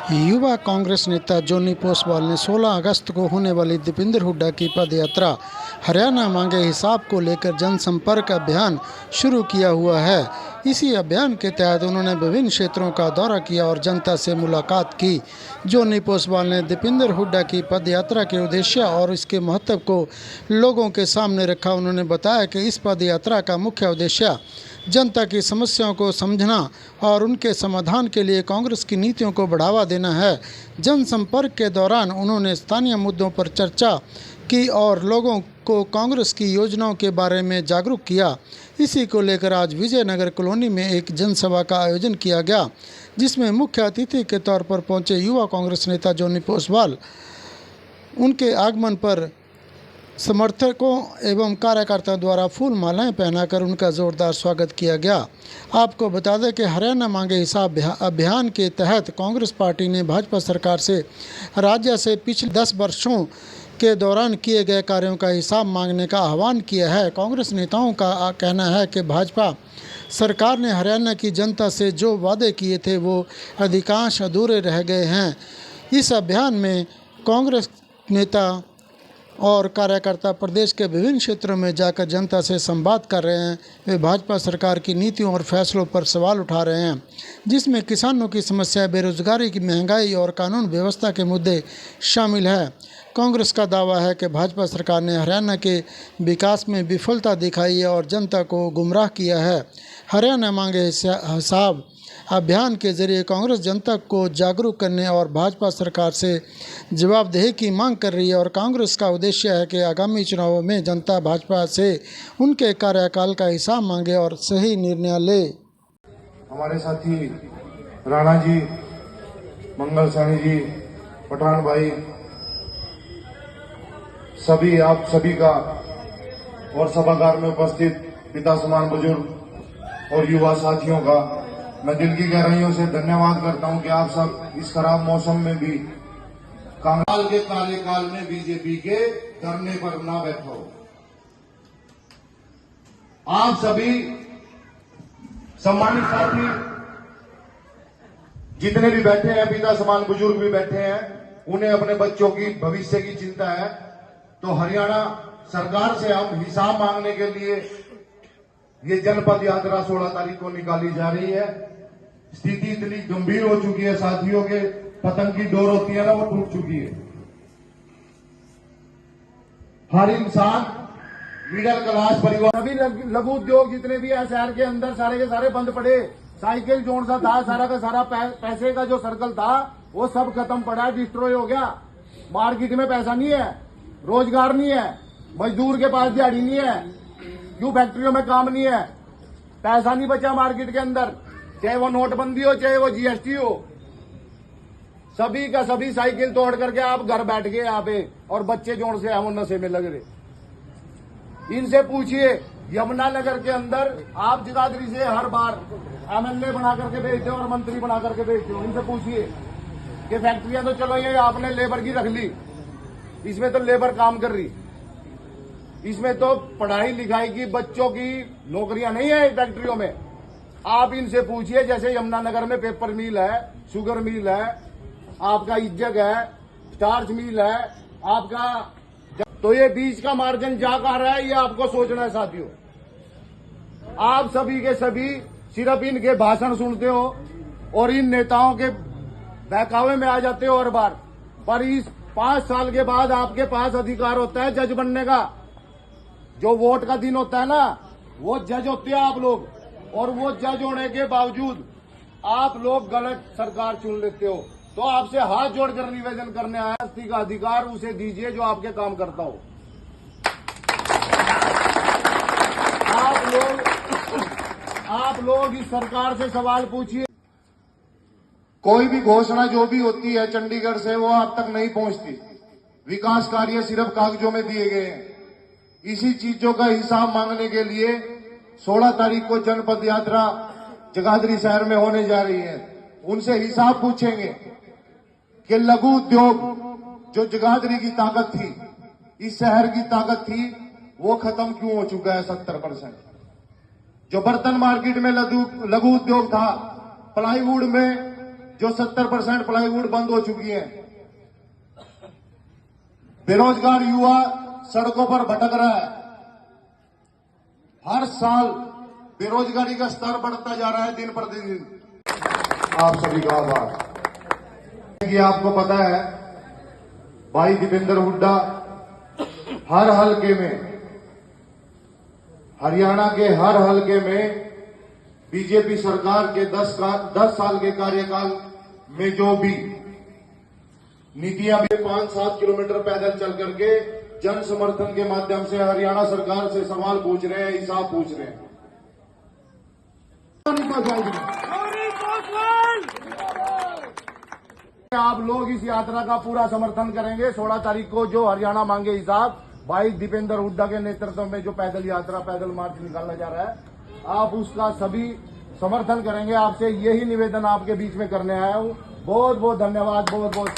युवा कांग्रेस नेता जॉनी पोसवाल ने 16 अगस्त को होने वाली दीपेंद्र हुड्डा की पदयात्रा हरियाणा मांगे हिसाब को लेकर जनसंपर्क अभियान शुरू किया हुआ है। इसी अभियान के तहत उन्होंने विभिन्न क्षेत्रों का दौरा किया और जनता से मुलाकात की। जॉनी पोसवाल ने दीपेंद्र हुड्डा की पदयात्रा के उद्देश्य और इसके महत्व को लोगों के सामने रखा। उन्होंने बताया कि इस पदयात्रा का मुख्य उद्देश्य जनता की समस्याओं को समझना और उनके समाधान के लिए कांग्रेस की नीतियों को बढ़ावा देना है। जनसंपर्क के दौरान उन्होंने स्थानीय मुद्दों पर चर्चा की और लोगों को कांग्रेस की योजनाओं के बारे में जागरूक किया। इसी को लेकर आज विजयनगर कॉलोनी में एक जनसभा का आयोजन किया गया, जिसमें मुख्य अतिथि के तौर पर पहुंचे युवा कांग्रेस नेता जॉनी पोसवाल। उनके आगमन पर समर्थकों एवं कार्यकर्ताओं द्वारा फूल मालाएं पहनाकर उनका जोरदार स्वागत किया गया। आपको बता दें कि हरियाणा मांगे हिसाब अभियान के तहत कांग्रेस पार्टी ने भाजपा सरकार से राज्य से पिछले 10 वर्षों के दौरान किए गए कार्यों का हिसाब मांगने का आह्वान किया है। कांग्रेस नेताओं का कहना है कि भाजपा सरकार ने हरियाणा की जनता से जो वादे किए थे वो अधिकांश अधूरे रह गए हैं। इस अभियान में कांग्रेस नेता और कार्यकर्ता प्रदेश के विभिन्न क्षेत्रों में जाकर जनता से संवाद कर रहे हैं। वे भाजपा सरकार की नीतियों और फैसलों पर सवाल उठा रहे हैं, जिसमें किसानों की समस्या, बेरोजगारी की, महंगाई और कानून व्यवस्था के मुद्दे शामिल हैं। कांग्रेस का दावा है कि भाजपा सरकार ने हरियाणा के विकास में विफलता दिखाई है और जनता को गुमराह किया है। हरियाणा मांगे हिसाब अभियान के जरिए कांग्रेस जनता को जागरूक करने और भाजपा सरकार से जवाबदेही की मांग कर रही है और कांग्रेस का उद्देश्य है कि आगामी चुनावों में जनता भाजपा से उनके कार्यकाल का हिसाब मांगे और सही निर्णय ले। हमारे साथी राणा जी, मंगल सैनी जी, पठान भाई, सभी आप सभी का और सभागार में उपस्थित पिता समान बुजुर्ग और युवा साथियों का मैं दिल की गहराइयों से धन्यवाद करता हूं कि आप सब इस खराब मौसम में भी कांग्रेस के कार्यकाल में बीजेपी के धरने पर ना बैठा हो। आप सभी सम्मानित साथी जितने भी बैठे हैं, पिता समान बुजुर्ग भी बैठे हैं, उन्हें अपने बच्चों की भविष्य की चिंता है। तो हरियाणा सरकार से हम हिसाब मांगने के लिए ये जनपद यात्रा 16 तारीख को निकाली जा रही है। स्थिति इतनी गंभीर हो चुकी है साथियों के, पतंग की डोर होती है ना, वो टूट चुकी है। हर इंसान मिडिल क्लास परिवार, सभी लघु उद्योग जितने भी है शहर के अंदर सारे के सारे बंद पड़े। साइकिल जोन सा था, सारा का सारा पैसे का जो सर्कल था वो सब खत्म पड़ा है, डिस्ट्रॉय हो गया। मार्केट में पैसा नहीं है, रोजगार नहीं है, मजदूर के पास दिहाड़ी नहीं है, क्यों फैक्ट्रियों में काम नहीं है, पैसा नहीं बचा मार्केट के अंदर, चाहे वो नोटबंदी हो चाहे वो जीएसटी हो। सभी का सभी साइकिल तोड़ करके आप घर बैठ गए यहाँ पे और बच्चे जोड़ से हम नशे में लग रहे। इनसे पूछिए, यमुनानगर के अंदर आप जगाधरी से हर बार एमएलए बना करके भेजते हो और मंत्री बना करके भेजते हो। इनसे पूछिए कि फैक्ट्रियां तो चलो ये आपने लेबर की रख ली, इसमें तो लेबर काम कर रही, इसमें तो पढ़ाई लिखाई की बच्चों की नौकरियां नहीं है फैक्ट्रियों में। आप इनसे पूछिए, जैसे यमुनानगर में पेपर मिल है, शुगर मिल है, आपका इज्जत है, स्टार्च मिल है आपका, तो ये बीच का मार्जिन जा कहा रहा है, ये आपको सोचना है साथियों। आप सभी के सभी सिर्फ इनके भाषण सुनते हो और इन नेताओं के बहकावे में आ जाते हो हर बार, पर इस 5 साल के बाद आपके पास अधिकार होता है जज बनने का। जो वोट का दिन होता है ना, वो जज होते हैं आप लोग, और वो जज होने के बावजूद आप लोग गलत सरकार चुन लेते हो। तो आपसे हाथ जोड़कर निवेदन करने आया, शक्ति का अधिकार उसे दीजिए जो आपके काम करता हो। आप लोग इस सरकार से सवाल पूछिए। कोई भी घोषणा जो भी होती है चंडीगढ़ से, वो आप तक नहीं पहुंचती। विकास कार्य सिर्फ कागजों में दिए गए हैं। इसी चीजों का हिसाब मांगने के लिए 16 तारीख को जनपद यात्रा जगाधरी शहर में होने जा रही है। उनसे हिसाब पूछेंगे कि लघु उद्योग जो जगाधरी की ताकत थी, इस शहर की ताकत थी, वो खत्म क्यों हो चुका है 70%। जो बर्तन मार्केट में लघु उद्योग था, प्लाईवुड में जो 70% प्लाईवुड बंद हो चुकी है। बेरोजगार युवा सड़कों पर भटक रहा है। हर साल बेरोजगारी का स्तर बढ़ता जा रहा है दिन प्रतिदिन। आप सभी का आभार। कि आपको पता है भाई दीपेंद्र हुड्डा हर हलके में, हरियाणा के हर हलके में बीजेपी सरकार के 10 साल के कार्यकाल में जो भी नीतियां भी 5-7 किलोमीटर पैदल चल करके जन समर्थन के माध्यम से हरियाणा सरकार से सवाल पूछ रहे हैं, हिसाब पूछ रहे हैं। आप लोग इस यात्रा का पूरा समर्थन करेंगे। 16 तारीख को जो हरियाणा मांगे हिसाब, भाई दीपेंद्र हुड्डा के नेतृत्व में जो पैदल यात्रा, पैदल मार्च निकालना जा रहा है, आप उसका सभी समर्थन करेंगे। आपसे यही निवेदन आपके बीच में करने आया हूं। बहुत बहुत धन्यवाद, बहुत बहुत